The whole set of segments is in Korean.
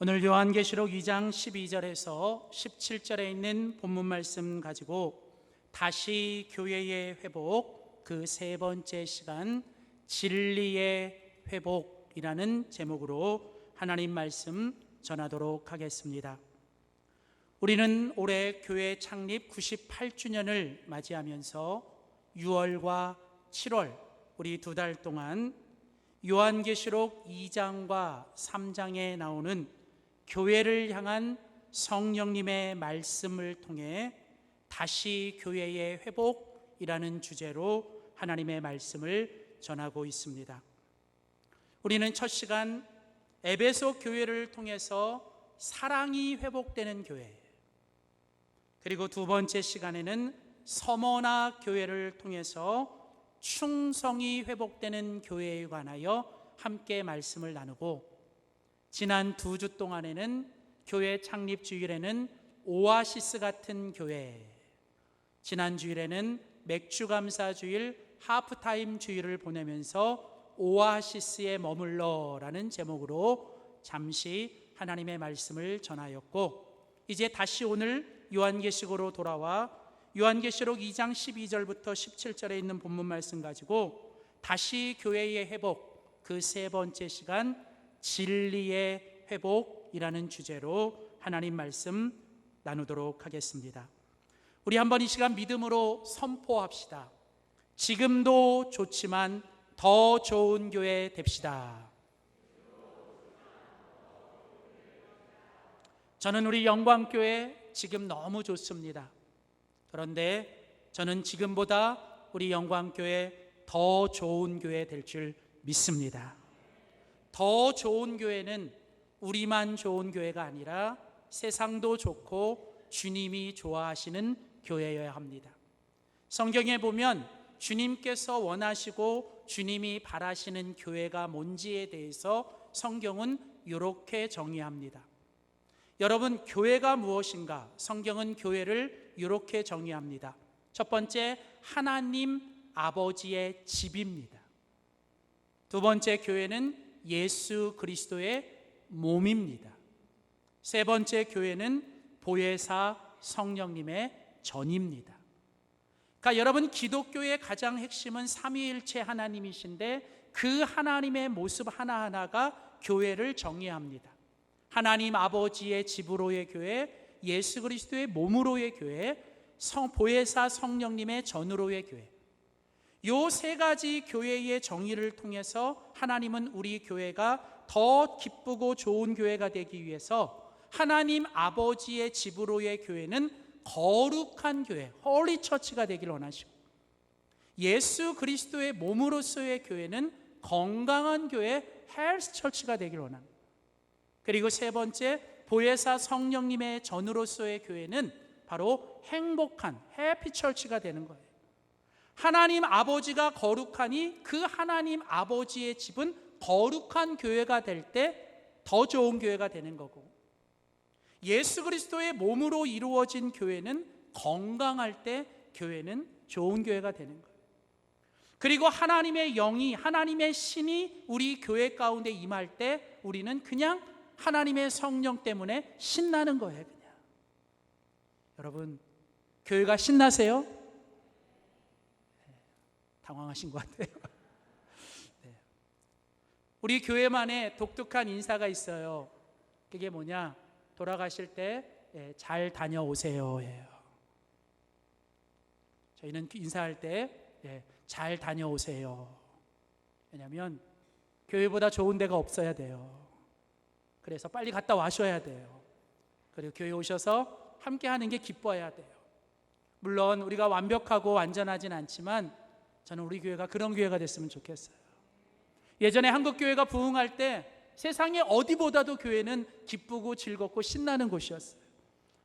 오늘 요한계시록 2장 12절에서 17절에 있는 본문 말씀 가지고 다시 교회의 회복, 그 세 번째 시간 진리의 회복이라는 제목으로 하나님 말씀 전하도록 하겠습니다. 우리는 올해 교회 창립 98주년을 맞이하면서 6월과 7월 우리 2달 동안 요한계시록 2장과 3장에 나오는 교회를 향한 성령님의 말씀을 통해 다시 교회의 회복이라는 주제로 하나님의 말씀을 전하고 있습니다. 우리는 첫 시간 에베소 교회를 통해서 사랑이 회복되는 교회, 그리고 두 번째 시간에는 서머나 교회를 통해서 충성이 회복되는 교회에 관하여 함께 말씀을 나누고, 지난 2주 동안에는 교회 창립 주일에는 오아시스 같은 교회, 지난 주일에는 맥주 감사 주일, 하프타임 주일을 보내면서 오아시스에 머물러라는 제목으로 잠시 하나님의 말씀을 전하였고, 이제 다시 오늘 요한계시록으로 돌아와 요한계시록 2장 12절부터 17절에 있는 본문 말씀 가지고 다시 교회의 회복, 그 세 번째 시간 진리의 회복이라는 주제로 하나님 말씀 나누도록 하겠습니다. 우리 한번 이 시간 믿음으로 선포합시다. 지금도 좋지만 더 좋은 교회 됩시다. 저는 우리 영광교회 지금 너무 좋습니다. 그런데 저는 지금보다 우리 영광교회 더 좋은 교회 될 줄 믿습니다. 더 좋은 교회는 우리만 좋은 교회가 아니라 세상도 좋고 주님이 좋아하시는 교회여야 합니다. 성경에 보면 주님께서 원하시고 주님이 바라시는 교회가 뭔지에 대해서 성경은 이렇게 정의합니다. 여러분, 교회가 무엇인가? 성경은 교회를 이렇게 정의합니다. 첫 번째, 하나님 아버지의 집입니다. 두 번째, 교회는 예수 그리스도의 몸입니다. 세 번째, 교회는 보혜사 성령님의 전입니다. 그러니까 여러분, 기독교의 가장 핵심은 삼위일체 하나님이신데 그 하나님의 모습 하나하나가 교회를 정의합니다. 하나님 아버지의 집으로의 교회, 예수 그리스도의 몸으로의 교회, 보혜사 성령님의 전으로의 교회, 요 세 가지 교회의 정의를 통해서 하나님은 우리 교회가 더 기쁘고 좋은 교회가 되기 위해서 하나님 아버지의 집으로의 교회는 거룩한 교회, 홀리 처치가 되길 원하시고, 예수 그리스도의 몸으로서의 교회는 건강한 교회, 헬스 처치가 되길 원합니다. 그리고 세 번째, 보혜사 성령님의 전으로서의 교회는 바로 행복한 해피 처치가 되는 거예요. 하나님 아버지가 거룩하니 그 하나님 아버지의 집은 거룩한 교회가 될 때 더 좋은 교회가 되는 거고, 예수 그리스도의 몸으로 이루어진 교회는 건강할 때 교회는 좋은 교회가 되는 거예요. 그리고 하나님의 영이, 하나님의 신이 우리 교회 가운데 임할 때 우리는 그냥 하나님의 성령 때문에 신나는 거예요. 그냥. 여러분, 교회가 신나세요? 당황하신 것 같아요. 네. 우리 교회만의 독특한 인사가 있어요. 그게 뭐냐? 돌아가실 때 잘 다녀오세요 예요. 저희는 인사할 때 잘 다녀오세요. 왜냐하면 교회보다 좋은 데가 없어야 돼요. 그래서 빨리 갔다 와셔야 돼요. 그리고 교회 오셔서 함께 하는 게 기뻐야 돼요. 물론 우리가 완벽하고 완전하진 않지만 저는 우리 교회가 그런 교회가 됐으면 좋겠어요. 예전에 한국교회가 부흥할 때 세상에 어디보다도 교회는 기쁘고 즐겁고 신나는 곳이었어요.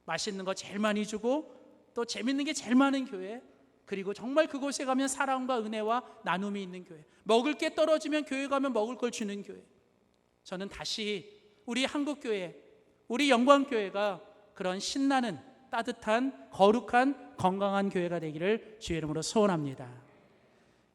맛있는 거 제일 많이 주고 또 재밌는 게 제일 많은 교회, 그리고 정말 그곳에 가면 사랑과 은혜와 나눔이 있는 교회, 먹을 게 떨어지면 교회 가면 먹을 걸 주는 교회. 저는 다시 우리 한국교회, 우리 영광교회가 그런 신나는 따뜻한 거룩한 건강한 교회가 되기를 주의 이름으로 소원합니다.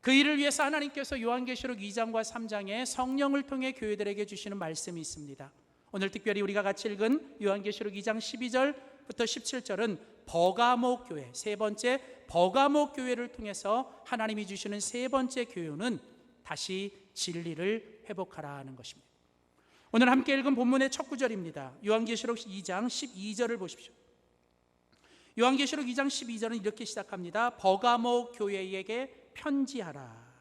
그 일을 위해서 하나님께서 요한계시록 2장과 3장에 성령을 통해 교회들에게 주시는 말씀이 있습니다. 오늘 특별히 우리가 같이 읽은 요한계시록 2장 12절부터 17절은 버가모 교회, 세 번째 버가모 교회를 통해서 하나님이 주시는 세 번째 교훈은 다시 진리를 회복하라 하는 것입니다. 오늘 함께 읽은 본문의 첫 구절입니다. 요한계시록 2장 12절을 보십시오. 요한계시록 2장 12절은 이렇게 시작합니다. 버가모 교회에게 편지하라.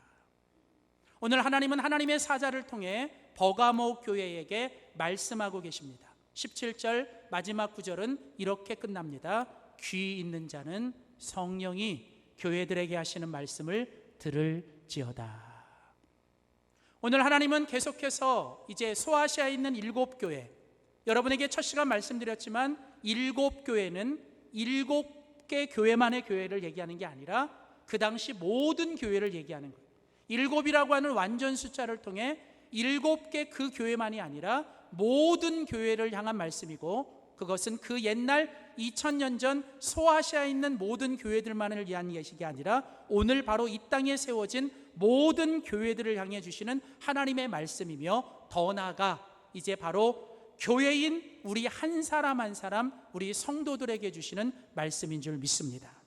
오늘 하나님은 하나님의 사자를 통해 버가모 교회에게 말씀하고 계십니다. 17절 마지막 구절은 이렇게 끝납니다. 귀 있는 자는 성령이 교회들에게 하시는 말씀을 들을지어다. 오늘 하나님은 계속해서 이제 소아시아에 있는 7교회, 여러분에게 첫 시간 말씀드렸지만 7교회는 7개 교회만의 교회를 얘기하는 게 아니라 그 당시 모든 교회를 얘기하는 거예요. 7이라고 하는 완전 숫자를 통해 7개 그 교회만이 아니라 모든 교회를 향한 말씀이고, 그것은 그 옛날 2000년 전 소아시아에 있는 모든 교회들만을 위한 것이 아니라 오늘 바로 이 땅에 세워진 모든 교회들을 향해 주시는 하나님의 말씀이며, 더 나아가 이제 바로 교회인 우리 한 사람 한 사람, 우리 성도들에게 주시는 말씀인 줄 믿습니다.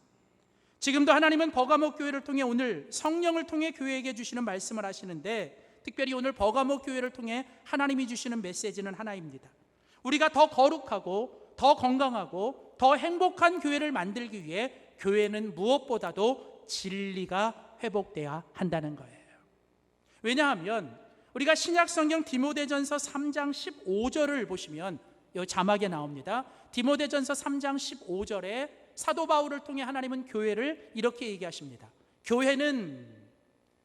지금도 하나님은 버가모 교회를 통해 오늘 성령을 통해 교회에게 주시는 말씀을 하시는데, 특별히 오늘 버가모 교회를 통해 하나님이 주시는 메시지는 하나입니다. 우리가 더 거룩하고 더 건강하고 더 행복한 교회를 만들기 위해 교회는 무엇보다도 진리가 회복돼야 한다는 거예요. 왜냐하면 우리가 신약성경 디모데전서 3장 15절을 보시면 이 자막에 나옵니다. 디모데전서 3장 15절에 사도 바울을 통해 하나님은 교회를 이렇게 얘기하십니다. 교회는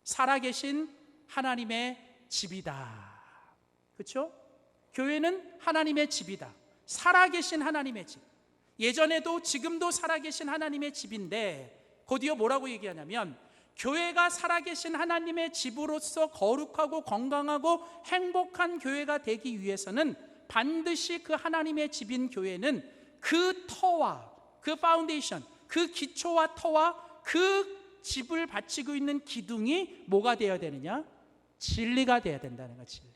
살아계신 하나님의 집이다. 그렇죠? 교회는 하나님의 집이다. 살아계신 하나님의 집. 예전에도 지금도 살아계신 하나님의 집인데, 곧이어 뭐라고 얘기하냐면 교회가 살아계신 하나님의 집으로서 거룩하고 건강하고 행복한 교회가 되기 위해서는 반드시 그 하나님의 집인 교회는 그 터와 그 파운데이션, 그 기초와 터와 그 집을 바치고 있는 기둥이 뭐가 되어야 되느냐? 진리가 되어야 된다는 거야. 진리.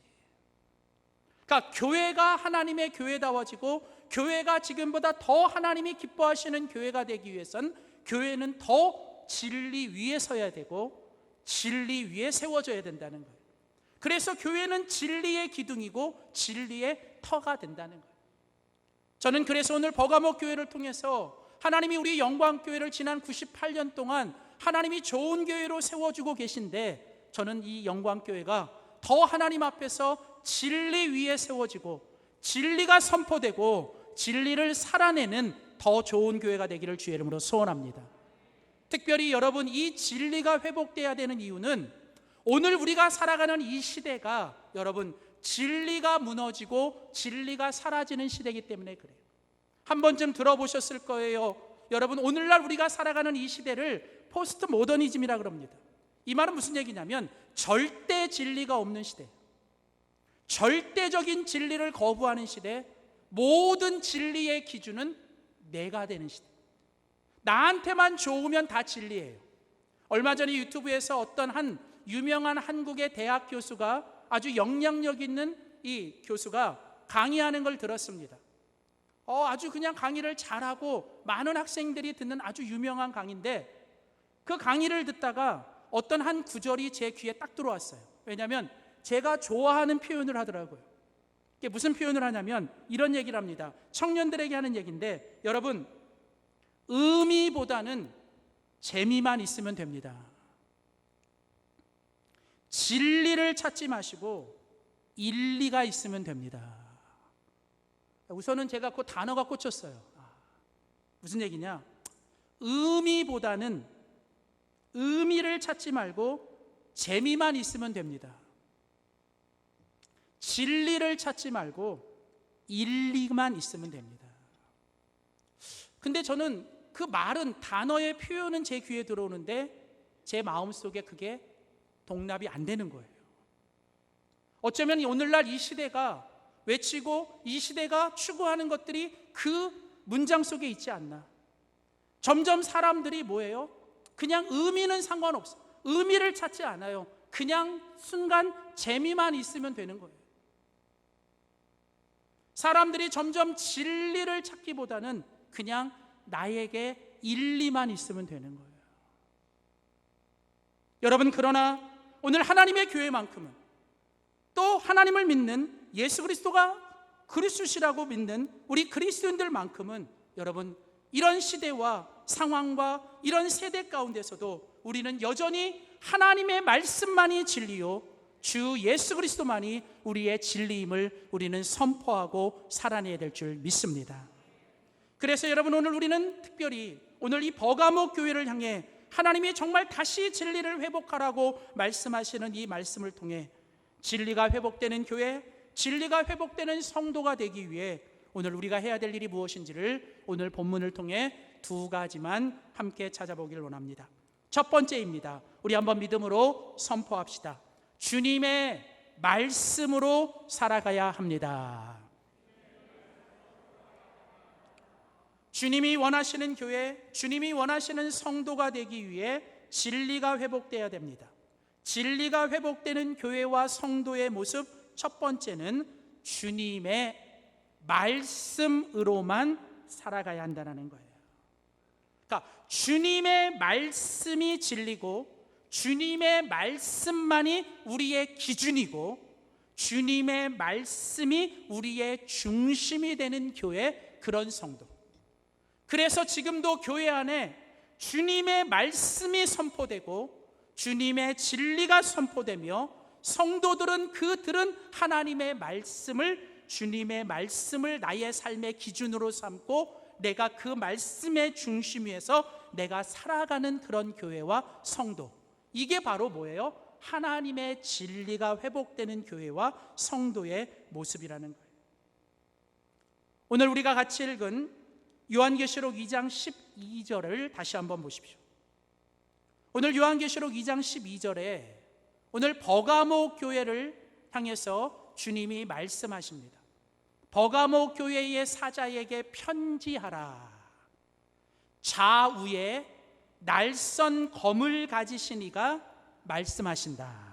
그러니까 교회가 하나님의 교회다워지고 교회가 지금보다 더 하나님이 기뻐하시는 교회가 되기 위해선 교회는 더 진리 위에 서야 되고 진리 위에 세워져야 된다는 거예요. 그래서 교회는 진리의 기둥이고 진리의 터가 된다는 거예요. 저는 그래서 오늘 버가모 교회를 통해서 하나님이 우리 영광교회를 지난 98년 동안 하나님이 좋은 교회로 세워주고 계신데, 저는 이 영광교회가 더 하나님 앞에서 진리 위에 세워지고 진리가 선포되고 진리를 살아내는 더 좋은 교회가 되기를 주의 이름으로 소원합니다. 특별히 여러분, 이 진리가 회복돼야 되는 이유는 오늘 우리가 살아가는 이 시대가 여러분 진리가 무너지고 진리가 사라지는 시대이기 때문에 그래요. 한 번쯤 들어보셨을 거예요. 여러분, 오늘날 우리가 살아가는 이 시대를 포스트 모더니즘이라 그럽니다. 이 말은 무슨 얘기냐면 절대 진리가 없는 시대, 절대적인 진리를 거부하는 시대, 모든 진리의 기준은 내가 되는 시대. 나한테만 좋으면 다 진리예요. 얼마 전에 유튜브에서 어떤 한 유명한 한국의 대학 교수가, 아주 영향력 있는 이 교수가 강의하는 걸 들었습니다. 아주 그냥 강의를 잘하고 많은 학생들이 듣는 아주 유명한 강의인데, 그 강의를 듣다가 어떤 한 구절이 제 귀에 딱 들어왔어요. 왜냐하면 제가 좋아하는 표현을 하더라고요. 이게 무슨 표현을 하냐면 이런 얘기를 합니다. 청년들에게 하는 얘기인데, 여러분, 의미보다는 재미만 있으면 됩니다. 진리를 찾지 마시고 일리가 있으면 됩니다. 우선은 제가 그 단어가 꽂혔어요. 무슨 얘기냐? 의미보다는 의미를 찾지 말고 재미만 있으면 됩니다. 진리를 찾지 말고 일리만 있으면 됩니다. 근데 저는 그 말은, 단어의 표현은 제 귀에 들어오는데 제 마음속에 그게 동납이 안 되는 거예요. 어쩌면 오늘날 이 시대가 외치고 이 시대가 추구하는 것들이 그 문장 속에 있지 않나. 점점 사람들이 뭐예요? 그냥 의미는 상관없어. 의미를 찾지 않아요. 그냥 순간 재미만 있으면 되는 거예요. 사람들이 점점 진리를 찾기보다는 그냥 나에게 일리만 있으면 되는 거예요. 여러분, 그러나 오늘 하나님의 교회만큼은, 또 하나님을 믿는 예수 그리스도가 그리스도시라고 믿는 우리 그리스도인들만큼은, 여러분, 이런 시대와 상황과 이런 세대 가운데서도 우리는 여전히 하나님의 말씀만이 진리요, 주 예수 그리스도만이 우리의 진리임을 우리는 선포하고 살아내야 될 줄 믿습니다. 그래서 여러분, 오늘 우리는 특별히 오늘 이 버가모 교회를 향해 하나님이 정말 다시 진리를 회복하라고 말씀하시는 이 말씀을 통해 진리가 회복되는 교회, 진리가 회복되는 성도가 되기 위해 오늘 우리가 해야 될 일이 무엇인지를 오늘 본문을 통해 두 가지만 함께 찾아보기를 원합니다. 첫 번째입니다. 우리 한번 믿음으로 선포합시다. 주님의 말씀으로 살아가야 합니다. 주님이 원하시는 교회, 주님이 원하시는 성도가 되기 위해 진리가 회복돼야 됩니다. 진리가 회복되는 교회와 성도의 모습, 첫 번째는 주님의 말씀으로만 살아가야 한다는 거예요. 그러니까 주님의 말씀이 진리고, 주님의 말씀만이 우리의 기준이고, 주님의 말씀이 우리의 중심이 되는 교회, 그런 성도. 그래서 지금도 교회 안에 주님의 말씀이 선포되고 주님의 진리가 선포되며, 성도들은 그들은 하나님의 말씀을, 주님의 말씀을 나의 삶의 기준으로 삼고 내가 그 말씀의 중심 위에서 내가 살아가는 그런 교회와 성도, 이게 바로 뭐예요? 하나님의 진리가 회복되는 교회와 성도의 모습이라는 거예요. 오늘 우리가 같이 읽은 요한계시록 2장 12절을 다시 한번 보십시오. 오늘 요한계시록 2장 12절에 오늘 버가모 교회를 향해서 주님이 말씀하십니다. 버가모 교회의 사자에게 편지하라. 좌우에 날선 검을 가지신 이가 말씀하신다.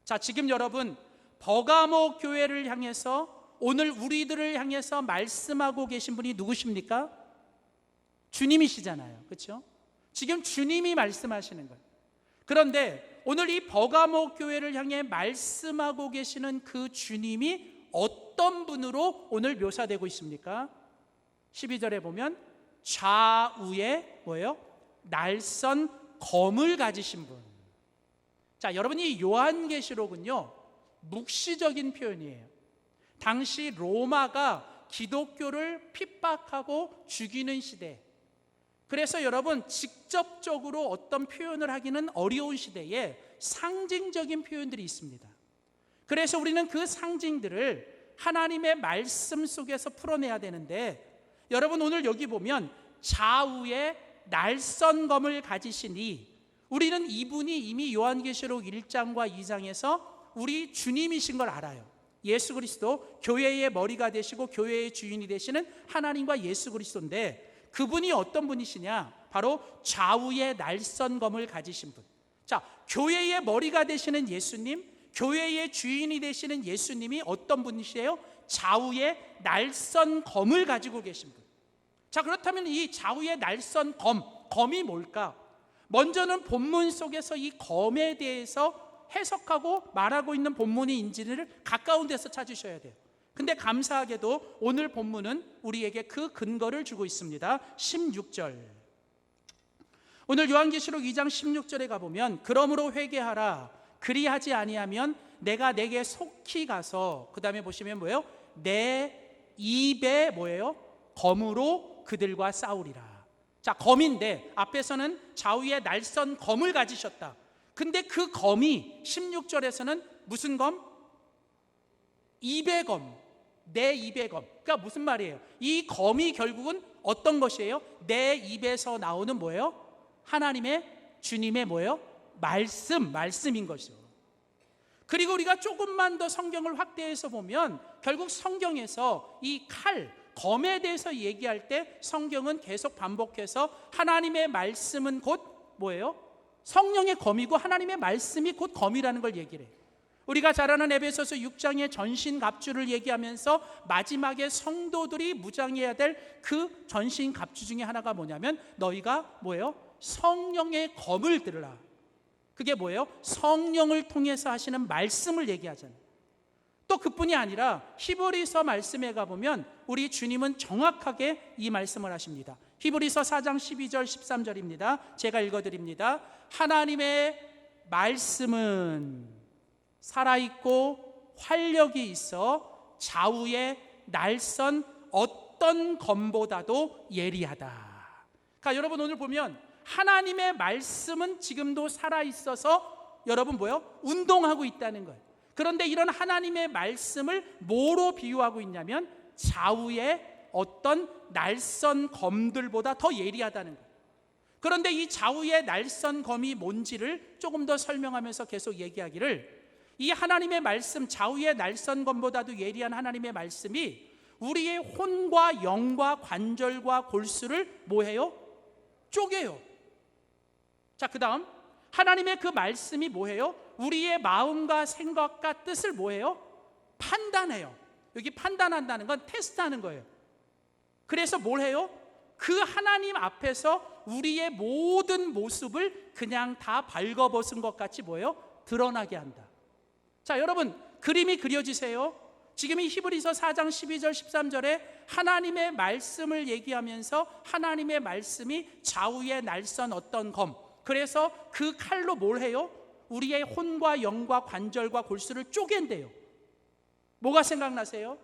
자, 지금 여러분, 버가모 교회를 향해서, 오늘 우리들을 향해서 말씀하고 계신 분이 누구십니까? 주님이시잖아요. 그렇죠? 지금 주님이 말씀하시는 거예요. 그런데 오늘 이 버가모 교회를 향해 말씀하고 계시는 그 주님이 어떤 분으로 오늘 묘사되고 있습니까? 12절에 보면 좌우에 뭐예요? 날선 검을 가지신 분. 자, 여러분, 이 요한계시록은요, 묵시적인 표현이에요. 당시 로마가 기독교를 핍박하고 죽이는 시대, 그래서 여러분, 직접적으로 어떤 표현을 하기는 어려운 시대에 상징적인 표현들이 있습니다. 그래서 우리는 그 상징들을 하나님의 말씀 속에서 풀어내야 되는데, 여러분, 오늘 여기 보면 좌우에 날선 검을 가지시니, 우리는 이분이 이미 요한계시록 1장과 2장에서 우리 주님이신 걸 알아요. 예수 그리스도, 교회의 머리가 되시고 교회의 주인이 되시는 하나님과 예수 그리스도인데, 그분이 어떤 분이시냐? 바로 좌우에 날선 검을 가지신 분. 자, 교회의 머리가 되시는 예수님, 교회의 주인이 되시는 예수님이 어떤 분이시에요? 좌우에 날선 검을 가지고 계신 분. 자, 그렇다면 이 좌우에 날선 검이 뭘까? 먼저는 본문 속에서 이 검에 대해서 해석하고 말하고 있는 본문이 인지를 가까운 데서 찾으셔야 돼요. 근데 감사하게도 오늘 본문은 우리에게 그 근거를 주고 있습니다. 16절. 오늘 요한계시록 2장 16절에 가보면, 그러므로 회개하라. 그리하지 아니하면 내가 내게 속히 가서, 그 다음에 보시면 뭐예요? 내 입에 뭐예요? 검으로 그들과 싸우리라. 자, 검인데 앞에서는 좌우에 날선 검을 가지셨다. 근데 그 검이 16절에서는 무슨 검? 입의 검, 내 입의 검. 그러니까 무슨 말이에요? 이 검이 결국은 어떤 것이에요? 내 입에서 나오는 뭐예요? 하나님의, 주님의 뭐예요? 말씀인 것이죠. 그리고 우리가 조금만 더 성경을 확대해서 보면 결국 성경에서 이 칼, 검에 대해서 얘기할 때 성경은 계속 반복해서 하나님의 말씀은 곧 뭐예요? 성령의 검이고 하나님의 말씀이 곧 검이라는 걸 얘기를 해요. 우리가 잘 아는 에베소서 6장의 전신갑주를 얘기하면서 마지막에 성도들이 무장해야 될 그 전신갑주 중에 하나가 뭐냐면 너희가 뭐예요? 성령의 검을 들으라. 그게 뭐예요? 성령을 통해서 하시는 말씀을 얘기하잖아요. 또 그뿐이 아니라 히브리서 말씀에 가보면 우리 주님은 정확하게 이 말씀을 하십니다. 히브리서 4장 12절 13절입니다. 제가 읽어드립니다. 하나님의 말씀은 살아있고 활력이 있어 좌우의 날선 어떤 검보다도 예리하다. 그러니까 여러분 오늘 보면 하나님의 말씀은 지금도 살아있어서 여러분 뭐요? 운동하고 있다는 거예요. 그런데 이런 하나님의 말씀을 뭐로 비유하고 있냐면 좌우의 어떤 날선 검들보다 더 예리하다는 거예요. 그런데 이 좌우의 날선 검이 뭔지를 조금 더 설명하면서 계속 얘기하기를 이 하나님의 말씀, 좌우의 날선 검보다도 예리한 하나님의 말씀이 우리의 혼과 영과 관절과 골수를 뭐해요? 쪼개요. 자, 그 다음 하나님의 그 말씀이 뭐해요? 우리의 마음과 생각과 뜻을 뭐해요? 판단해요. 여기 판단한다는 건 테스트하는 거예요. 그래서 뭘 해요? 그 하나님 앞에서 우리의 모든 모습을 그냥 다 발거벗은 것 같이 뭐예요? 드러나게 한다. 자, 여러분 그림이 그려지세요? 지금 이 히브리서 4장 12절 13절에 하나님의 말씀을 얘기하면서 하나님의 말씀이 좌우의 날선 어떤 검, 그래서 그 칼로 뭘 해요? 우리의 혼과 영과 관절과 골수를 쪼갠대요. 뭐가 생각나세요?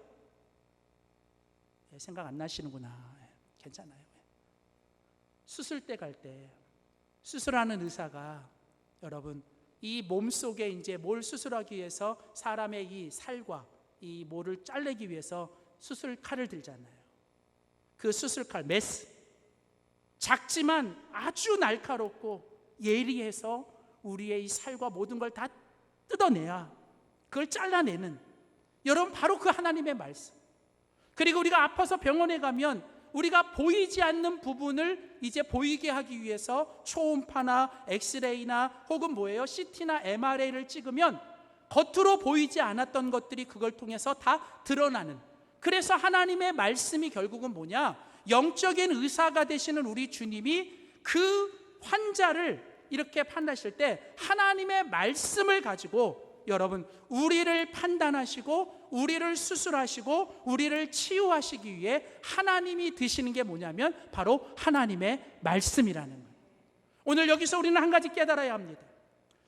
생각 안 나시는구나. 괜찮아요. 수술대 갈 때 수술하는 의사가 여러분 이 몸속에 이제 뭘 수술하기 위해서 사람의 이 살과 이 모를 자르기 위해서 수술 칼을 들잖아요. 그 수술 칼 메스 작지만 아주 날카롭고 예리해서 우리의 이 살과 모든 걸 다 뜯어내야 그걸 잘라내는 여러분 바로 그 하나님의 말씀. 그리고 우리가 아파서 병원에 가면 우리가 보이지 않는 부분을 이제 보이게 하기 위해서 초음파나 엑스레이나 혹은 뭐예요? CT나 MRA를 찍으면 겉으로 보이지 않았던 것들이 그걸 통해서 다 드러나는. 그래서 하나님의 말씀이 결국은 뭐냐? 영적인 의사가 되시는 우리 주님이 그 환자를 이렇게 판단하실 때 하나님의 말씀을 가지고 여러분 우리를 판단하시고 우리를 수술하시고 우리를 치유하시기 위해 하나님이 드시는 게 뭐냐면 바로 하나님의 말씀이라는 거예요. 오늘 여기서 우리는 한 가지 깨달아야 합니다.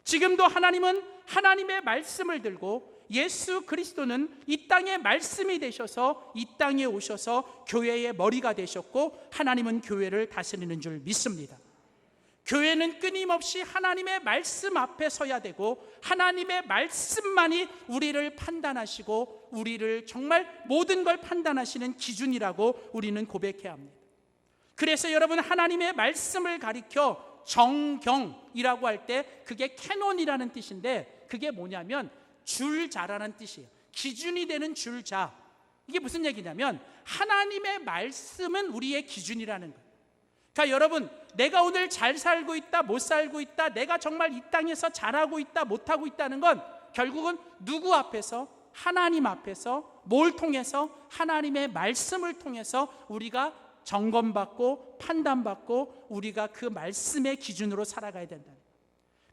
지금도 하나님은 하나님의 말씀을 들고 예수 그리스도는 이 땅의 말씀이 되셔서 이 땅에 오셔서 교회의 머리가 되셨고 하나님은 교회를 다스리는 줄 믿습니다. 교회는 끊임없이 하나님의 말씀 앞에 서야 되고 하나님의 말씀만이 우리를 판단하시고 우리를 정말 모든 걸 판단하시는 기준이라고 우리는 고백해야 합니다. 그래서 여러분 하나님의 말씀을 가리켜 정경이라고 할 때 그게 캐논이라는 뜻인데 그게 뭐냐면 줄자라는 뜻이에요. 기준이 되는 줄자. 이게 무슨 얘기냐면 하나님의 말씀은 우리의 기준이라는 거예요. 그러니까 여러분 내가 오늘 잘 살고 있다 못 살고 있다 내가 정말 이 땅에서 잘하고 있다 못하고 있다는 건 결국은 누구 앞에서? 하나님 앞에서 뭘 통해서? 하나님의 말씀을 통해서 우리가 점검받고 판단받고 우리가 그 말씀의 기준으로 살아가야 된다.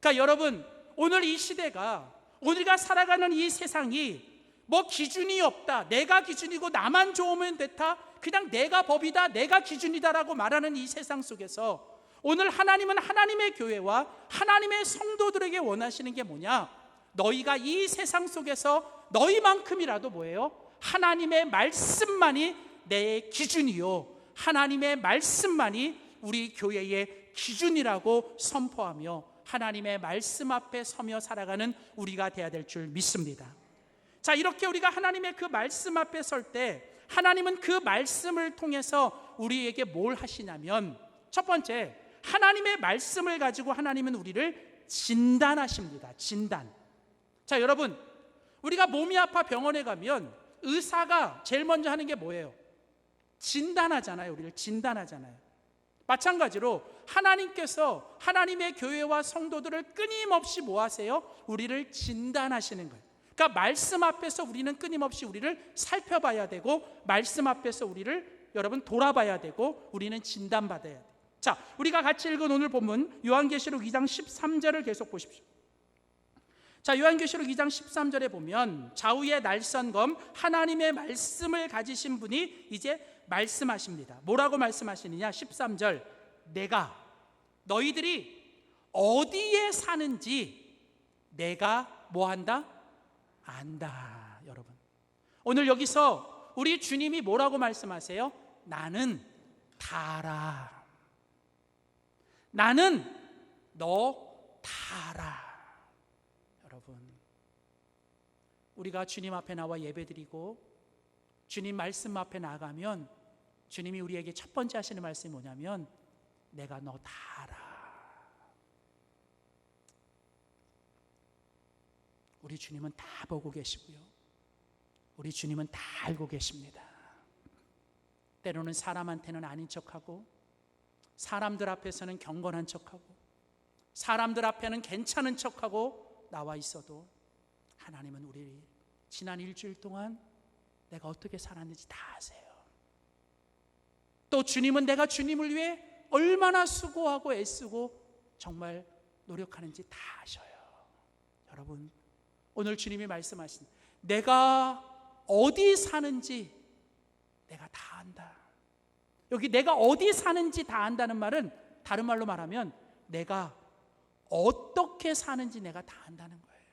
그러니까 여러분 오늘 이 시대가 우리가 살아가는 이 세상이 뭐 기준이 없다 내가 기준이고 나만 좋으면 됐다 그냥 내가 법이다 내가 기준이다라고 말하는 이 세상 속에서 오늘 하나님은 하나님의 교회와 하나님의 성도들에게 원하시는 게 뭐냐? 너희가 이 세상 속에서 너희만큼이라도 뭐예요? 하나님의 말씀만이 내 기준이요 하나님의 말씀만이 우리 교회의 기준이라고 선포하며 하나님의 말씀 앞에 서며 살아가는 우리가 돼야 될 줄 믿습니다. 자, 이렇게 우리가 하나님의 그 말씀 앞에 설 때 하나님은 그 말씀을 통해서 우리에게 뭘 하시냐면 첫 번째 하나님의 말씀을 가지고 하나님은 우리를 진단하십니다. 진단. 자, 여러분 우리가 몸이 아파 병원에 가면 의사가 제일 먼저 하는 게 뭐예요? 진단하잖아요. 우리를 진단하잖아요. 마찬가지로 하나님께서 하나님의 교회와 성도들을 끊임없이 뭐 하세요? 우리를 진단하시는 거예요. 그러니까 말씀 앞에서 우리는 끊임없이 우리를 살펴봐야 되고, 말씀 앞에서 우리를 여러분 돌아봐야 되고, 우리는 진단받아야 돼요. 자, 우리가 같이 읽은 오늘 본문 요한계시록 2장 13절을 계속 보십시오. 자, 요한계시록 2장 13절에 보면 좌우에 날선검 하나님의 말씀을 가지신 분이 이제 말씀하십니다. 뭐라고 말씀하시느냐? 13절, 내가 너희들이 어디에 사는지 내가 뭐한다? 안다. 여러분, 오늘 여기서 우리 주님이 뭐라고 말씀하세요? 나는 다 알아. 나는 너 다 알아. 여러분, 우리가 주님 앞에 나와 예배드리고 주님 말씀 앞에 나가면 주님이 우리에게 첫 번째 하시는 말씀이 뭐냐면, 내가 너 다 알아. 우리 주님은 다 보고 계시고요, 우리 주님은 다 알고 계십니다. 때로는 사람한테는 아닌 척하고, 사람들 앞에서는 경건한 척하고, 사람들 앞에는 괜찮은 척하고 나와 있어도 하나님은 우리 지난 일주일 동안 내가 어떻게 살았는지 다 아세요. 또 주님은 내가 주님을 위해 얼마나 수고하고 애쓰고 정말 노력하는지 다 아셔요. 여러분, 오늘 주님이 말씀하신 내가 어디 사는지 내가 다 안다. 여기 내가 어디 사는지 다 안다는 말은 다른 말로 말하면 내가 어떻게 사는지 내가 다 안다는 거예요.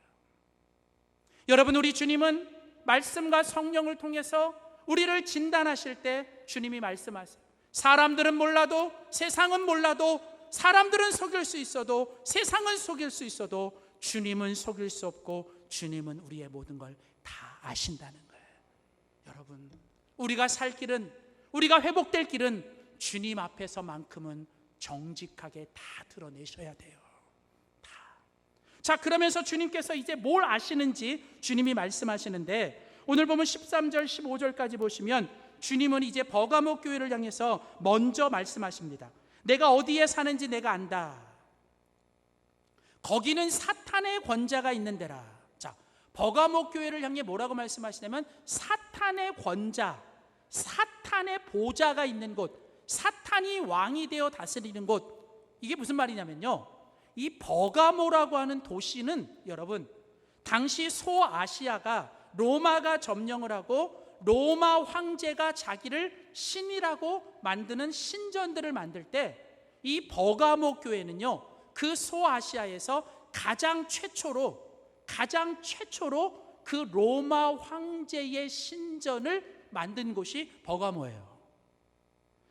여러분, 우리 주님은 말씀과 성령을 통해서 우리를 진단하실 때 주님이 말씀하세요. 사람들은 몰라도, 세상은 몰라도, 사람들은 속일 수 있어도, 세상은 속일 수 있어도 주님은 속일 수 없고, 주님은 우리의 모든 걸 다 아신다는 거예요. 여러분, 우리가 살 길은, 우리가 회복될 길은 주님 앞에서만큼은 정직하게 다 드러내셔야 돼요. 다. 자, 그러면서 주님께서 이제 뭘 아시는지 주님이 말씀하시는데, 오늘 보면 13절 15절까지 보시면 주님은 이제 버가모 교회를 향해서 먼저 말씀하십니다. 내가 어디에 사는지 내가 안다. 거기는 사탄의 권자가 있는 데라. 자, 버가모 교회를 향해 뭐라고 말씀하시냐면 사탄의 권자, 사탄의 보좌가 있는 곳, 사탄이 왕이 되어 다스리는 곳. 이게 무슨 말이냐면요, 이 버가모라고 하는 도시는 여러분, 당시 소아시아가 로마가 점령을 하고 로마 황제가 자기를 신이라고 만드는 신전들을 만들 때 이 버가모 교회는요, 그 소아시아에서 가장 최초로 그 로마 황제의 신전을 만든 곳이 버가모예요.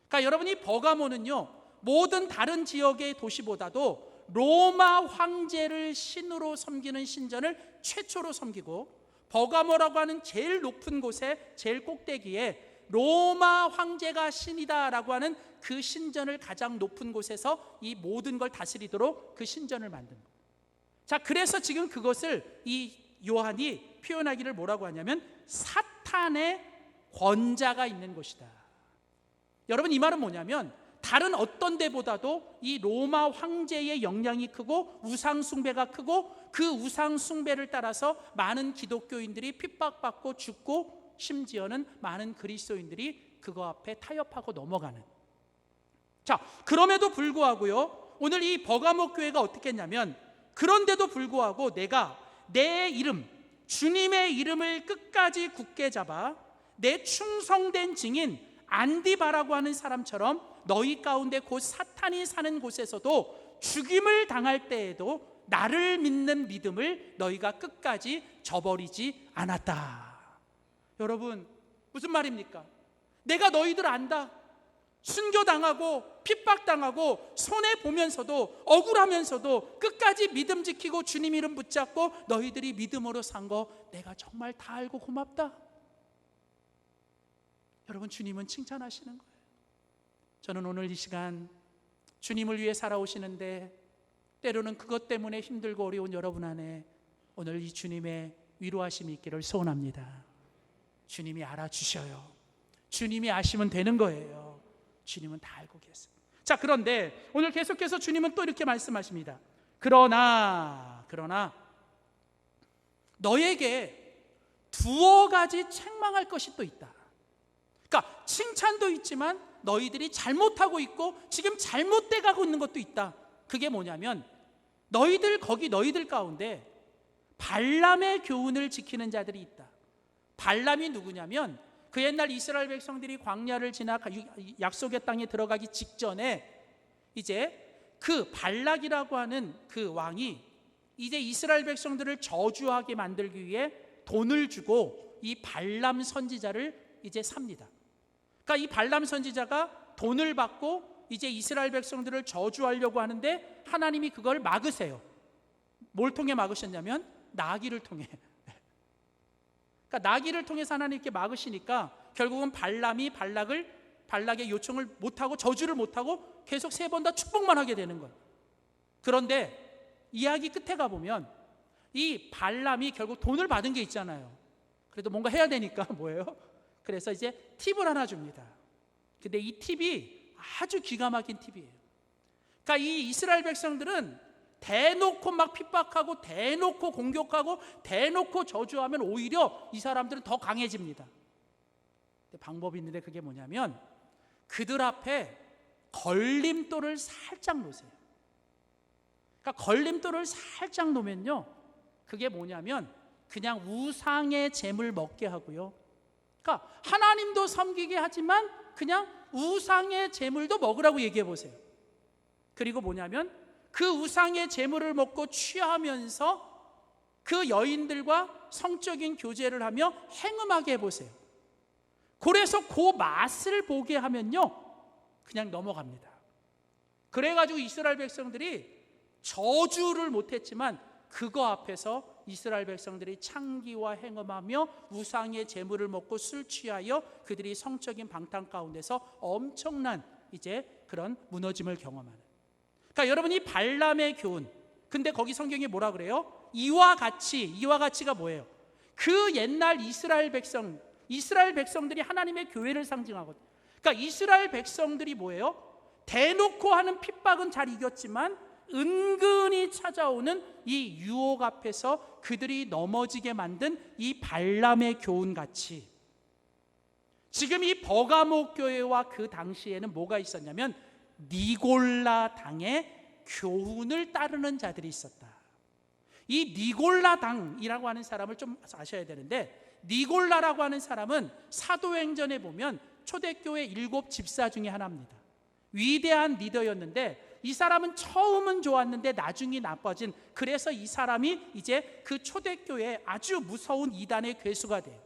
그러니까 여러분, 이 버가모는요, 모든 다른 지역의 도시보다도 로마 황제를 신으로 섬기는 신전을 최초로 섬기고, 버가모라고 하는 제일 높은 곳에 제일 꼭대기에 로마 황제가 신이다라고 하는 그 신전을 가장 높은 곳에서 이 모든 걸 다스리도록 그 신전을 만든 거예요. 자, 그래서 지금 그것을 이 요한이 표현하기를 뭐라고 하냐면 사탄의 권자가 있는 곳이다. 여러분, 이 말은 뭐냐면 다른 어떤 데보다도 이 로마 황제의 영향이 크고 우상 숭배가 크고, 그 우상 숭배를 따라서 많은 기독교인들이 핍박받고 죽고, 심지어는 많은 그리스도인들이 그거 앞에 타협하고 넘어가는. 자, 그럼에도 불구하고요, 오늘 이 버가모 교회가 어떻게 했냐면, 그런데도 불구하고 내가 내 이름, 주님의 이름을 끝까지 굳게 잡아 내 충성된 증인 안디바라고 하는 사람처럼 너희 가운데 곧 사탄이 사는 곳에서도 죽임을 당할 때에도 나를 믿는 믿음을 너희가 끝까지 저버리지 않았다. 여러분, 무슨 말입니까? 내가 너희들 안다. 순교당하고 핍박당하고 손해보면서도 억울하면서도 끝까지 믿음 지키고 주님 이름 붙잡고 너희들이 믿음으로 산 거 내가 정말 다 알고 고맙다. 여러분, 주님은 칭찬하시는 거예요. 저는 오늘 이 시간 주님을 위해 살아오시는데 때로는 그것 때문에 힘들고 어려운 여러분 안에 오늘 이 주님의 위로하심이 있기를 소원합니다. 주님이 알아주셔요. 주님이 아시면 되는 거예요. 주님은 다 알고 계세요. 자, 그런데 오늘 계속해서 주님은 또 이렇게 말씀하십니다. 그러나 너에게 두어 가지 책망할 것이 또 있다. 그러니까 칭찬도 있지만 너희들이 잘못하고 있고 지금 잘못돼 가고 있는 것도 있다. 그게 뭐냐면 너희들 가운데 발람의 교훈을 지키는 자들이 있다. 발람이 누구냐면 그 옛날 이스라엘 백성들이 광야를 지나 약속의 땅에 들어가기 직전에 이제 그 발락이라고 하는 그 왕이 이제 이스라엘 백성들을 저주하게 만들기 위해 돈을 주고 이 발람 선지자를 이제 삽니다. 그러니까 이 발람 선지자가 돈을 받고 이제 이스라엘 백성들을 저주하려고 하는데 하나님이 그걸 막으세요. 뭘 통해 막으셨냐면 나귀를 통해. 그러니까 나귀를 통해서 하나님께 막으시니까 결국은 발람이 발락의 요청을 못하고 저주를 못하고 계속 3번 다 축복만 하게 되는 거예요. 그런데 이야기 끝에 가보면 이 발람이 결국 돈을 받은 게 있잖아요. 그래도 뭔가 해야 되니까 뭐예요? 그래서 이제 팁을 하나 줍니다. 근데 이 팁이 아주 기가 막힌 팁이에요. 그러니까 이 이스라엘 백성들은 대놓고 막 핍박하고 대놓고 공격하고 대놓고 저주하면 오히려 이 사람들은 더 강해집니다. 근데 방법이 있는데 그게 뭐냐면 그들 앞에 걸림돌을 살짝 놓으세요. 그러니까 걸림돌을 살짝 놓으면요, 그게 뭐냐면 그냥 우상의 재물 먹게 하고요, 그러니까 하나님도 섬기게 하지만 그냥 우상의 재물도 먹으라고 얘기해 보세요. 그리고 뭐냐면 그 우상의 재물을 먹고 취하면서 그 여인들과 성적인 교제를 하며 행음하게 해보세요. 그래서 그 맛을 보게 하면요, 그냥 넘어갑니다. 그래가지고 이스라엘 백성들이 저주를 못했지만 그거 앞에서 이스라엘 백성들이 창기와 행음하며 우상의 재물을 먹고 술 취하여 그들이 성적인 방탕 가운데서 엄청난 이제 그런 무너짐을 경험하는. 그러니까 여러분, 이 발람의 교훈, 근데 거기 성경이 뭐라 그래요? 이와 같이가 뭐예요? 그 옛날 이스라엘 백성들이 하나님의 교회를 상징하거든요. 그러니까 이스라엘 백성들이 뭐예요? 대놓고 하는 핍박은 잘 이겼지만 은근히 찾아오는 이 유혹 앞에서 그들이 넘어지게 만든 이 발람의 교훈같이 지금 이 버가모 교회와 그 당시에는 뭐가 있었냐면 니골라 당의 교훈을 따르는 자들이 있었다. 이 니골라 당이라고 하는 사람을 좀 아셔야 되는데, 니골라라고 하는 사람은 사도행전에 보면 초대교회 7 집사 중에 하나입니다. 위대한 리더였는데 이 사람은 처음은 좋았는데 나중에 나빠진, 그래서 이 사람이 이제 그 초대교회에 아주 무서운 이단의 괴수가 돼요.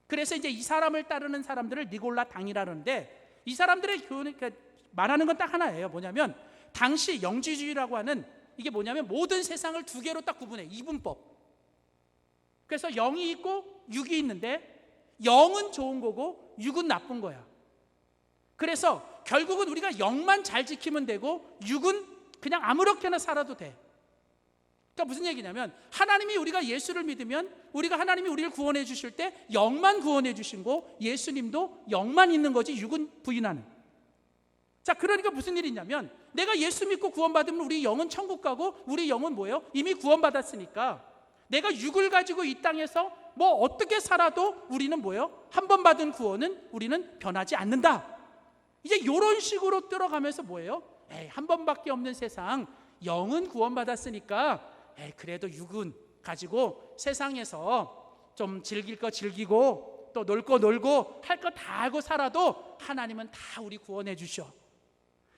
그래서 이제 이 사람을 따르는 사람들을 니골라 당이라는데, 이 사람들의 교훈을 말하는 건 딱 하나예요. 뭐냐면 당시 영지주의라고 하는, 이게 뭐냐면 모든 세상을 2개로 딱 구분해. 이분법. 그래서 0이 있고 6이 있는데 0은 좋은 거고 6은 나쁜 거야. 그래서 결국은 우리가 0만 잘 지키면 되고 6은 그냥 아무렇게나 살아도 돼. 그러니까 무슨 얘기냐면 하나님이, 우리가 예수를 믿으면 하나님이 우리를 구원해 주실 때 0만 구원해 주신 거, 예수님도 0만 있는 거지 6은 부인하는. 자, 그러니까 무슨 일이 있냐면 내가 예수 믿고 구원받으면 우리 영은 천국 가고, 우리 영은 뭐예요? 이미 구원받았으니까 내가 6을 가지고 이 땅에서 뭐 어떻게 살아도 우리는 뭐예요? 한 번 받은 구원은 우리는 변하지 않는다. 이제 이런 식으로 들어가면서 뭐예요? 한 번밖에 없는 세상, 영은 구원받았으니까 그래도 6은 가지고 세상에서 좀 즐길 거 즐기고 또 놀 거 놀고 할 거 다 하고 살아도 하나님은 다 우리 구원해 주셔.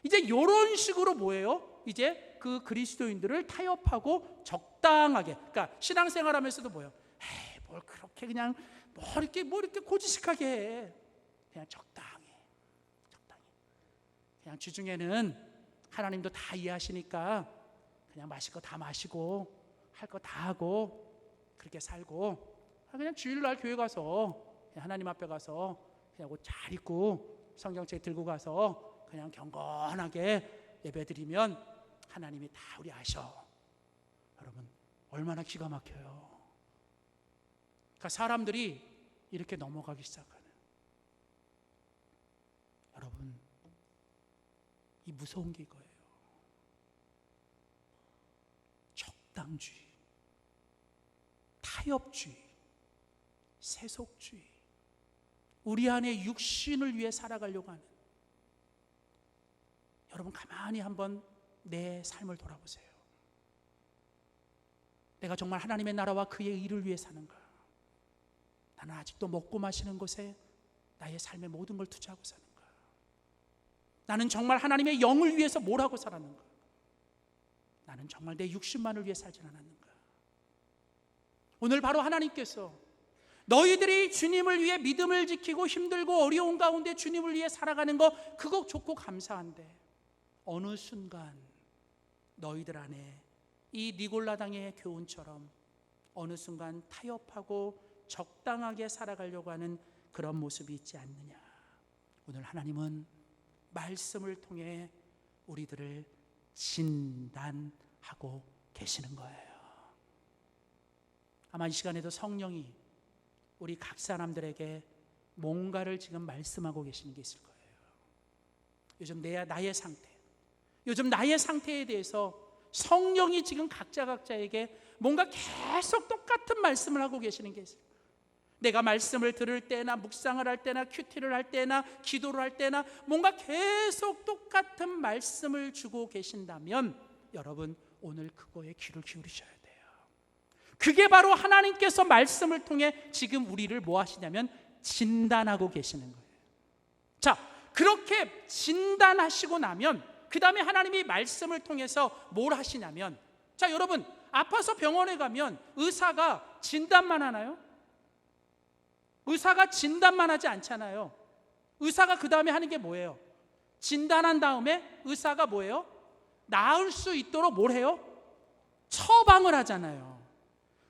이제 이런 식으로 뭐예요? 이제 그 그리스도인들을 타협하고 적당하게, 그러니까 신앙생활하면서도 뭐예요? 뭘 그렇게 그냥 뭐 이렇게 고지식하게 해. 그냥 적당히. 그냥 주중에는 하나님도 다 이해하시니까 그냥 마실 거 다 마시고 할 거 다 하고 그렇게 살고, 그냥 주일날 교회 가서 그냥 하나님 앞에 가서 그냥 옷 잘 입고 성경책 들고 가서 그냥 경건하게 예배드리면 하나님이 다 우리 아셔. 여러분, 얼마나 기가 막혀요. 그러니까 사람들이 이렇게 넘어가기 시작하는. 여러분, 이 무서운 게 이거예요. 적당주의, 타협주의, 세속주의, 우리 안에 육신을 위해 살아가려고 하는, 여러분 가만히 한번 내 삶을 돌아보세요. 내가 정말 하나님의 나라와 그의 의를 위해 사는가? 나는 아직도 먹고 마시는 것에 나의 삶의 모든 걸 투자하고 사는가? 나는 정말 하나님의 영을 위해서 뭘 하고 살았는가? 나는 정말 내 육신만을 위해 살지 않았는가? 오늘 바로 하나님께서 너희들이 주님을 위해 믿음을 지키고 힘들고 어려운 가운데 주님을 위해 살아가는 거, 그거 좋고 감사한데 어느 순간 너희들 안에 이 니골라당의 교훈처럼 어느 순간 타협하고 적당하게 살아가려고 하는 그런 모습이 있지 않느냐. 오늘 하나님은 말씀을 통해 우리들을 진단하고 계시는 거예요. 아마 이 시간에도 성령이 우리 각 사람들에게 뭔가를 지금 말씀하고 계시는 게 있을 거예요. 요즘 나의 상태, 요즘 나의 상태에 대해서 성령이 지금 각자에게 뭔가 계속 똑같은 말씀을 하고 계시는 게 있어요. 내가 말씀을 들을 때나 묵상을 할 때나 큐티를 할 때나 기도를 할 때나 뭔가 계속 똑같은 말씀을 주고 계신다면 여러분 오늘 그거에 귀를 기울이셔야 돼요. 그게 바로 하나님께서 말씀을 통해 지금 우리를 뭐 하시냐면 진단하고 계시는 거예요. 자, 그렇게 진단하시고 나면 그 다음에 하나님이 말씀을 통해서 뭘 하시냐면, 자 여러분, 아파서 병원에 가면 의사가 진단만 하나요? 의사가 진단만 하지 않잖아요. 의사가 그 다음에 하는 게 뭐예요? 진단한 다음에 의사가 뭐예요? 나을 수 있도록 뭘 해요? 처방을 하잖아요.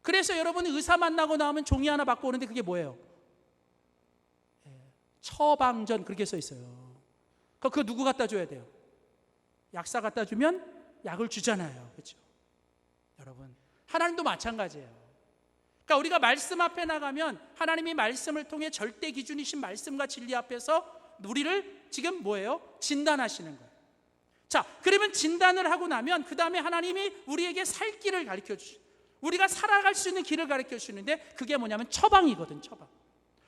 그래서 여러분 의사 만나고 나오면 종이 하나 받고 오는데 그게 뭐예요? 처방전, 그렇게 써 있어요. 그거 누구 갖다 줘야 돼요? 약사 갖다 주면 약을 주잖아요. 그렇죠? 여러분, 하나님도 마찬가지예요. 그러니까 우리가 말씀 앞에 나가면 하나님이 말씀을 통해 절대 기준이신 말씀과 진리 앞에서 우리를 지금 뭐예요? 진단하시는 거예요. 자, 그러면 진단을 하고 나면 그 다음에 하나님이 우리에게 살 길을 가르쳐 주시고 우리가 살아갈 수 있는 길을 가르쳐 주시는데 그게 뭐냐면 처방이거든. 처방.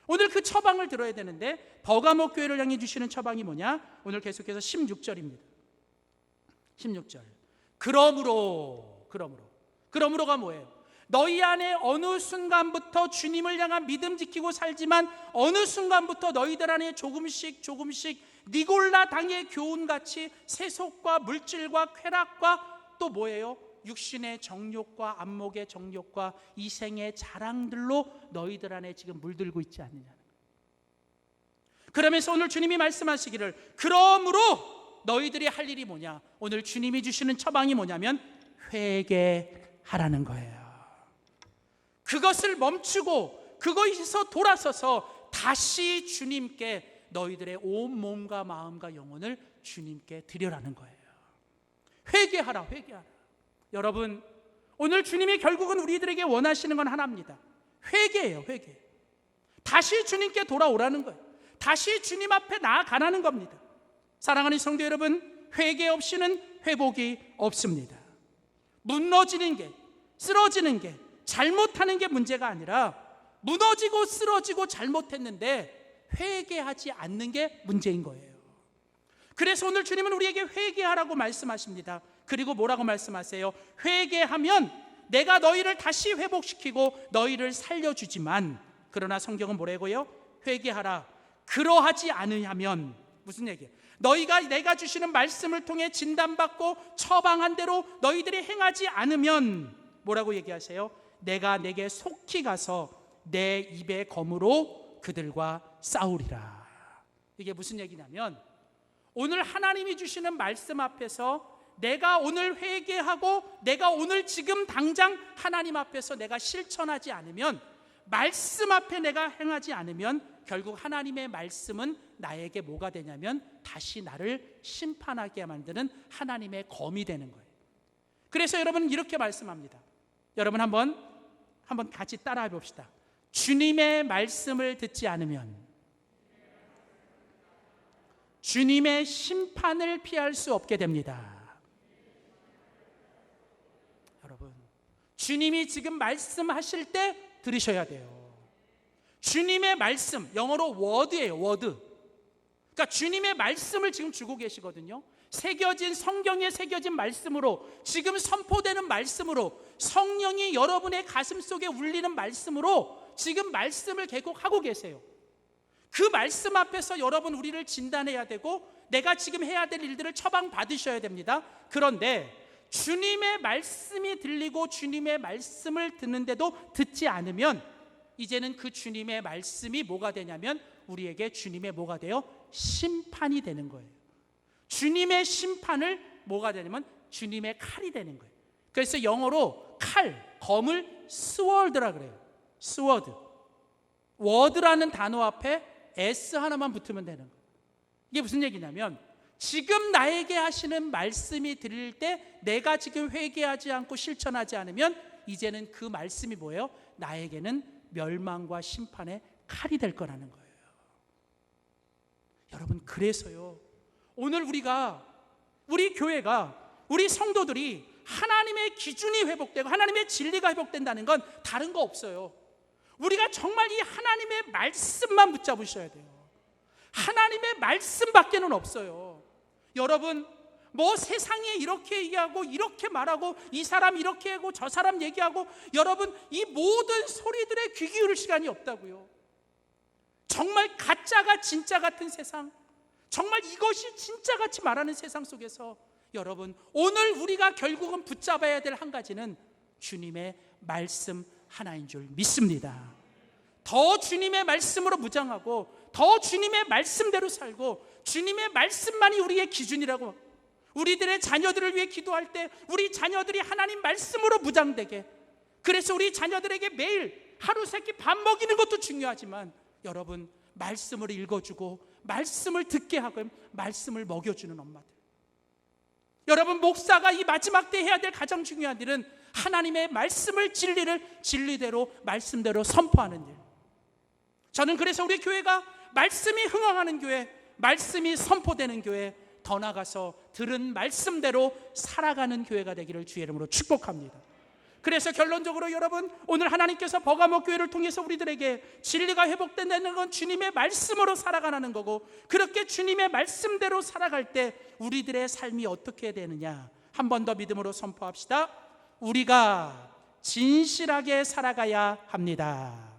오늘 그 처방을 들어야 되는데 버가모 교회를 향해 주시는 처방이 뭐냐? 오늘 계속해서 16절입니다. 16절. 그러므로가 뭐예요? 너희 안에 어느 순간부터 주님을 향한 믿음 지키고 살지만 어느 순간부터 너희들 안에 조금씩 니골라 당의 교훈같이 세속과 물질과 쾌락과 또 뭐예요? 육신의 정욕과 안목의 정욕과 이생의 자랑들로 너희들 안에 지금 물들고 있지 않느냐. 그러면서 오늘 주님이 말씀하시기를 그러므로 너희들이 할 일이 뭐냐? 오늘 주님이 주시는 처방이 뭐냐면 회개하라는 거예요. 그것을 멈추고 그것에서 돌아서서 다시 주님께 너희들의 온 몸과 마음과 영혼을 주님께 드려라는 거예요. 회개하라. 여러분, 오늘 주님이 결국은 우리들에게 원하시는 건 하나입니다. 회개예요. 회개. 다시 주님께 돌아오라는 거예요. 다시 주님 앞에 나아가라는 겁니다. 사랑하는 성도 여러분, 회개 없이는 회복이 없습니다. 무너지는 게, 쓰러지는 게, 잘못하는 게 문제가 아니라 무너지고 쓰러지고 잘못했는데 회개하지 않는 게 문제인 거예요. 그래서 오늘 주님은 우리에게 회개하라고 말씀하십니다. 그리고 뭐라고 말씀하세요? 회개하면 내가 너희를 다시 회복시키고 너희를 살려주지만, 그러나 성경은 뭐라고요? 회개하라. 그러하지 않으면 무슨 얘기예요? 너희가 내가 주시는 말씀을 통해 진단받고 처방한 대로 너희들이 행하지 않으면 뭐라고 얘기하세요? 내가 내게 속히 가서 내 입의 검으로 그들과 싸우리라. 이게 무슨 얘기냐면 오늘 하나님이 주시는 말씀 앞에서 내가 오늘 회개하고 내가 오늘 지금 당장 하나님 앞에서 내가 실천하지 않으면, 말씀 앞에 내가 행하지 않으면 결국 하나님의 말씀은 나에게 뭐가 되냐면 다시 나를 심판하게 만드는 하나님의 검이 되는 거예요. 그래서 여러분은 이렇게 말씀합니다. 여러분 한번 같이 따라해 봅시다. 주님의 말씀을 듣지 않으면 주님의 심판을 피할 수 없게 됩니다. 여러분, 주님이 지금 말씀하실 때 들으셔야 돼요. 주님의 말씀, 영어로 word예요. word. 그러니까 주님의 말씀을 지금 주고 계시거든요. 새겨진, 성경에 새겨진 말씀으로, 지금 선포되는 말씀으로, 성령이 여러분의 가슴 속에 울리는 말씀으로 지금 말씀을 계속하고 계세요. 그 말씀 앞에서 여러분, 우리를 진단해야 되고 내가 지금 해야 될 일들을 처방받으셔야 됩니다. 그런데 주님의 말씀이 들리고 주님의 말씀을 듣는데도 듣지 않으면 이제는 그 주님의 말씀이 뭐가 되냐면 우리에게 주님의 뭐가 돼요? 심판이 되는 거예요. 주님의 심판을 뭐가 되냐면 주님의 칼이 되는 거예요. 그래서 영어로 칼, 검을 스워드라 그래요. 스워드. 워드라는 단어 앞에 S 하나만 붙으면 되는 거예요. 이게 무슨 얘기냐면 지금 나에게 하시는 말씀이 들릴 때 내가 지금 회개하지 않고 실천하지 않으면 이제는 그 말씀이 뭐예요? 나에게는 멸망과 심판의 칼이 될 거라는 거예요. 여러분, 그래서요, 오늘 우리 교회가, 우리 성도들이 하나님의 기준이 회복되고 하나님의 진리가 회복된다는 건 다른 거 없어요. 우리가 정말 이 하나님의 말씀만 붙잡으셔야 돼요. 하나님의 말씀밖에는 없어요. 여러분, 뭐 세상에 이렇게 얘기하고 이렇게 말하고 이 사람 이렇게 하고 저 사람 얘기하고, 여러분, 이 모든 소리들에 귀 기울일 시간이 없다고요. 정말 가짜가 진짜 같은 세상, 정말 이것이 진짜같이 말하는 세상 속에서 여러분, 오늘 우리가 결국은 붙잡아야 될 한 가지는 주님의 말씀 하나인 줄 믿습니다. 더 주님의 말씀으로 무장하고 더 주님의 말씀대로 살고 주님의 말씀만이 우리의 기준이라고, 우리들의 자녀들을 위해 기도할 때 우리 자녀들이 하나님 말씀으로 무장되게, 그래서 우리 자녀들에게 매일 하루 세끼 밥 먹이는 것도 중요하지만 여러분, 말씀을 읽어주고 말씀을 듣게 하고 말씀을 먹여주는 엄마들, 여러분, 목사가 이 마지막 때 해야 될 가장 중요한 일은 하나님의 말씀을, 진리를 진리대로 말씀대로 선포하는 일. 저는 그래서 우리 교회가 말씀이 흥황하는 교회, 말씀이 선포되는 교회, 더 나아가서 들은 말씀대로 살아가는 교회가 되기를 주의 이름으로 축복합니다. 그래서 결론적으로 여러분, 오늘 하나님께서 버가모 교회를 통해서 우리들에게 진리가 회복된다는 건 주님의 말씀으로 살아가는 거고, 그렇게 주님의 말씀대로 살아갈 때 우리들의 삶이 어떻게 되느냐, 한 번 더 믿음으로 선포합시다. 우리가 진실하게 살아가야 합니다.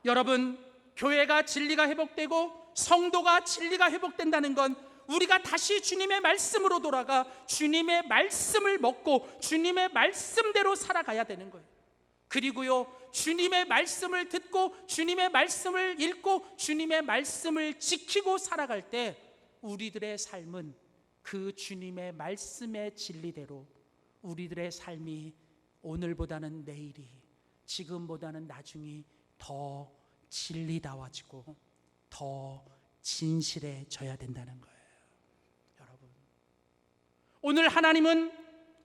여러분, 교회가 진리가 회복되고 성도가 진리가 회복된다는 건 우리가 다시 주님의 말씀으로 돌아가 주님의 말씀을 먹고 주님의 말씀대로 살아가야 되는 거예요. 그리고요, 주님의 말씀을 듣고 주님의 말씀을 읽고 주님의 말씀을 지키고 살아갈 때 우리들의 삶은 그 주님의 말씀의 진리대로 우리들의 삶이 오늘보다는 내일이, 지금보다는 나중이 더 진리다워지고 더 진실해져야 된다는 거예요. 여러분, 오늘 하나님은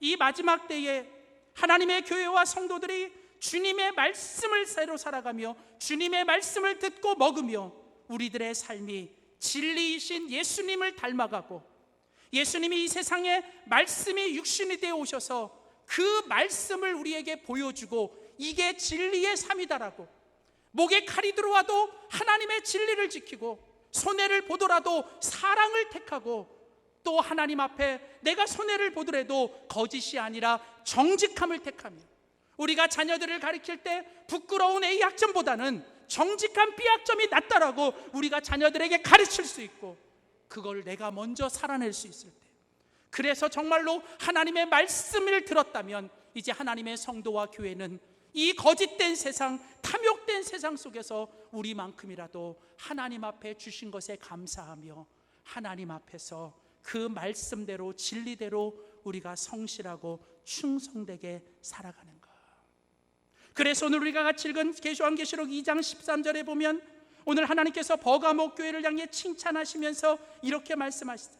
이 마지막 때에 하나님의 교회와 성도들이 주님의 말씀을 새로 살아가며 주님의 말씀을 듣고 먹으며 우리들의 삶이 진리이신 예수님을 닮아가고, 예수님이 이 세상에 말씀이 육신이 되어 오셔서 그 말씀을 우리에게 보여주고 이게 진리의 삶이다라고, 목에 칼이 들어와도 하나님의 진리를 지키고 손해를 보더라도 사랑을 택하고, 또 하나님 앞에 내가 손해를 보더라도 거짓이 아니라 정직함을 택하며, 우리가 자녀들을 가르칠 때 부끄러운 A학점보다는 정직한 B학점이 낫다라고 우리가 자녀들에게 가르칠 수 있고, 그걸 내가 먼저 살아낼 수 있을 때, 그래서 정말로 하나님의 말씀을 들었다면 이제 하나님의 성도와 교회는 이 거짓된 세상, 탐욕된 세상 속에서 우리만큼이라도 하나님 앞에 주신 것에 감사하며 하나님 앞에서 그 말씀대로 진리대로 우리가 성실하고 충성되게 살아가는 것. 그래서 오늘 우리가 같이 읽은 요한계시록 2장 13절에 보면 오늘 하나님께서 버가모 교회를 향해 칭찬하시면서 이렇게 말씀하시죠.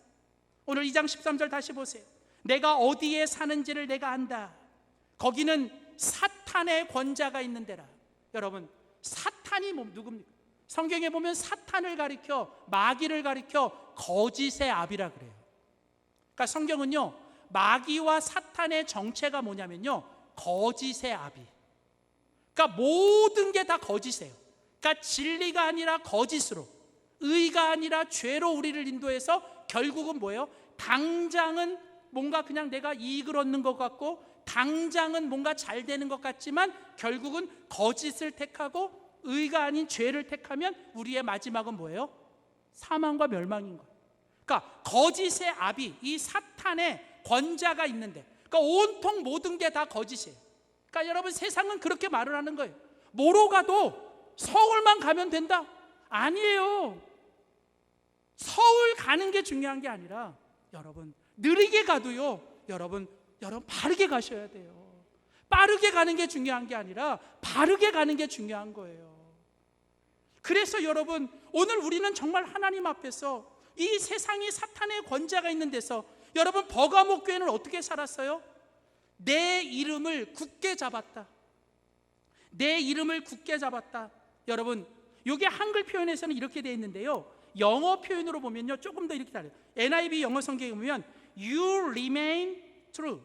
오늘 2장 13절 다시 보세요. 내가 어디에 사는지를 내가 안다. 거기는 사탄의 권자가 있는 데라. 여러분, 사탄이 누굽니까? 성경에 보면 사탄을 가리켜, 마귀를 가리켜 거짓의 아비라 그래요. 그러니까 성경은요, 마귀와 사탄의 정체가 뭐냐면요, 거짓의 아비. 그러니까 모든 게 다 거짓이에요. 그러니까 진리가 아니라 거짓으로, 의가 아니라 죄로 우리를 인도해서 결국은 뭐예요? 당장은 뭔가 그냥 내가 이익을 얻는 것 같고, 당장은 뭔가 잘 되는 것 같지만 결국은 거짓을 택하고 의가 아닌 죄를 택하면 우리의 마지막은 뭐예요? 사망과 멸망인 거예요. 그러니까 거짓의 아비, 이 사탄의 권자가 있는데, 그러니까 온통 모든 게 다 거짓이에요. 그러니까 여러분, 세상은 그렇게 말을 하는 거예요. 뭐로 가도 서울만 가면 된다? 아니에요. 서울 가는 게 중요한 게 아니라 여러분, 느리게 가도요, 여러분 바르게 가셔야 돼요. 빠르게 가는 게 중요한 게 아니라 바르게 가는 게 중요한 거예요. 그래서 여러분, 오늘 우리는 정말 하나님 앞에서 이 세상이 사탄의 권자가 있는 데서, 여러분 버가모 교회는 어떻게 살았어요? 내 이름을 굳게 잡았다. 내 이름을 굳게 잡았다. 여러분, 이게 한글 표현에서는 이렇게 되어 있는데요, 영어 표현으로 보면요 조금 더 이렇게 달라요. NIV 영어 성경에 보면 You remain true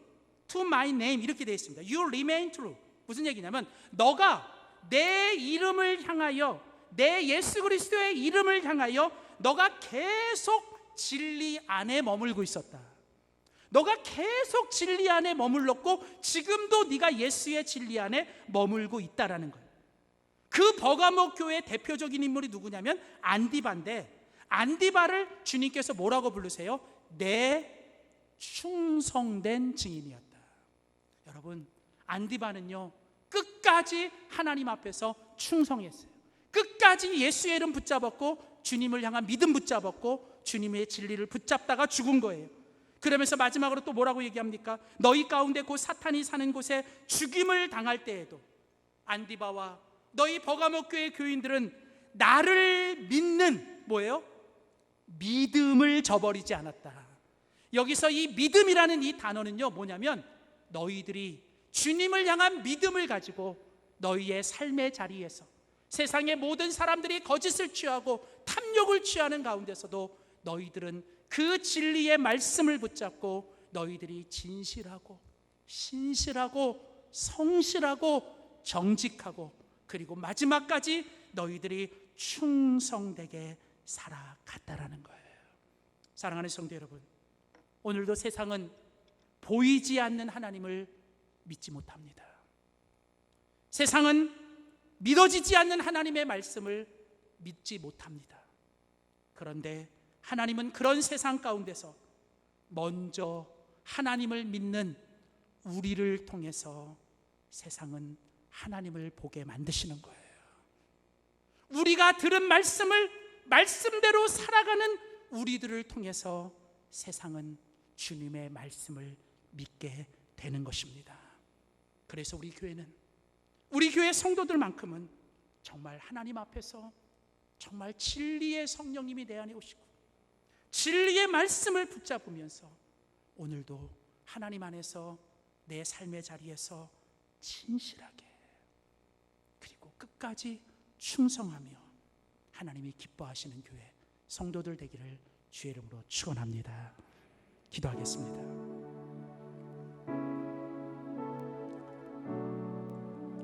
to my name 이렇게 되어 있습니다. You remain true. 무슨 얘기냐면, 너가 내 이름을 향하여, 내 예수 그리스도의 이름을 향하여 너가 계속 진리 안에 머물고 있었다. 너가 계속 진리 안에 머물렀고 지금도 네가 예수의 진리 안에 머물고 있다라는 거예요. 그 버가모 교회의 대표적인 인물이 누구냐면 안디바인데, 안디바를 주님께서 뭐라고 부르세요? 내 충성된 증인이었다. 여러분, 안디바는요 끝까지 하나님 앞에서 충성했어요. 끝까지 예수의 이름 붙잡았고 주님을 향한 믿음 붙잡았고 주님의 진리를 붙잡다가 죽은 거예요. 그러면서 마지막으로 또 뭐라고 얘기합니까? 너희 가운데 곧 사탄이 사는 곳에 죽임을 당할 때에도 안디바와 너희 버가모 교회 교인들은 나를 믿는 뭐예요? 믿음을 저버리지 않았다. 여기서 이 믿음이라는 이 단어는요 뭐냐면, 너희들이 주님을 향한 믿음을 가지고 너희의 삶의 자리에서 세상의 모든 사람들이 거짓을 취하고 탐욕을 취하는 가운데서도 너희들은 그 진리의 말씀을 붙잡고 너희들이 진실하고 신실하고 성실하고 정직하고 그리고 마지막까지 너희들이 충성되게 살아갔다라는 거예요. 사랑하는 성도 여러분, 오늘도 세상은 보이지 않는 하나님을 믿지 못합니다. 세상은 믿어지지 않는 하나님의 말씀을 믿지 못합니다. 그런데 하나님은 그런 세상 가운데서 먼저 하나님을 믿는 우리를 통해서 세상은 하나님을 보게 만드시는 거예요. 우리가 들은 말씀을 말씀대로 살아가는 우리들을 통해서 세상은 주님의 말씀을 믿게 되는 것입니다. 그래서 우리 교회는, 우리 교회 성도들만큼은 정말 하나님 앞에서 정말 진리의 성령님이 내 안에 오시고 진리의 말씀을 붙잡으면서 오늘도 하나님 안에서 내 삶의 자리에서 진실하게 그리고 끝까지 충성하며 하나님이 기뻐하시는 교회 성도들 되기를 주의 이름으로 축원합니다. 기도하겠습니다.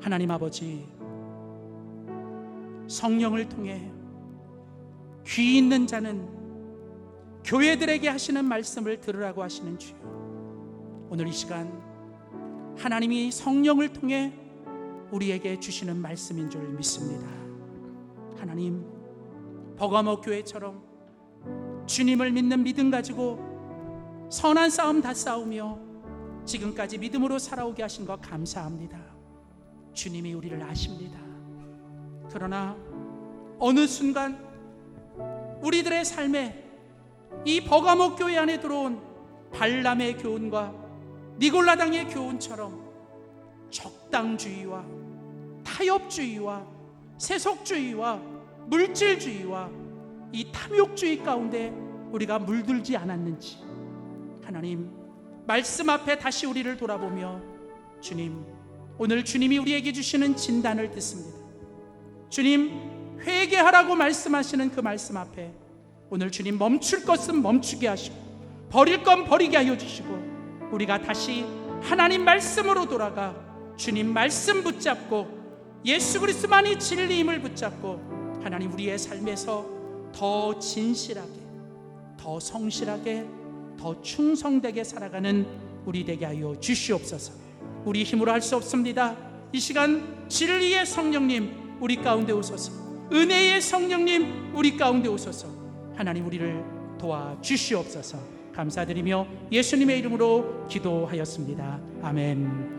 하나님 아버지, 성령을 통해 귀 있는 자는 교회들에게 하시는 말씀을 들으라고 하시는 주여, 오늘 이 시간 하나님이 성령을 통해 우리에게 주시는 말씀인 줄 믿습니다. 하나님, 버가모 교회처럼 주님을 믿는 믿음 가지고 선한 싸움 다 싸우며 지금까지 믿음으로 살아오게 하신 것 감사합니다. 주님이 우리를 아십니다. 그러나 어느 순간 우리들의 삶에 이 버가모 교회 안에 들어온 발람의 교훈과 니골라당의 교훈처럼 적당주의와 타협주의와 세속주의와 물질주의와 이 탐욕주의 가운데 우리가 물들지 않았는지, 하나님 말씀 앞에 다시 우리를 돌아보며 주님, 오늘 주님이 우리에게 주시는 진단을 듣습니다. 주님, 회개하라고 말씀하시는 그 말씀 앞에 오늘 주님 멈출 것은 멈추게 하시고 버릴 건 버리게 하여 주시고 우리가 다시 하나님 말씀으로 돌아가 주님 말씀 붙잡고 예수 그리스도만이 진리임을 붙잡고 하나님 우리의 삶에서 더 진실하게, 더 성실하게, 더 충성되게 살아가는 우리 되게 하여 주시옵소서. 우리 힘으로 할 수 없습니다. 이 시간 진리의 성령님 우리 가운데 오소서, 은혜의 성령님 우리 가운데 오소서. 하나님 우리를 도와주시옵소서. 감사드리며 예수님의 이름으로 기도하였습니다. 아멘.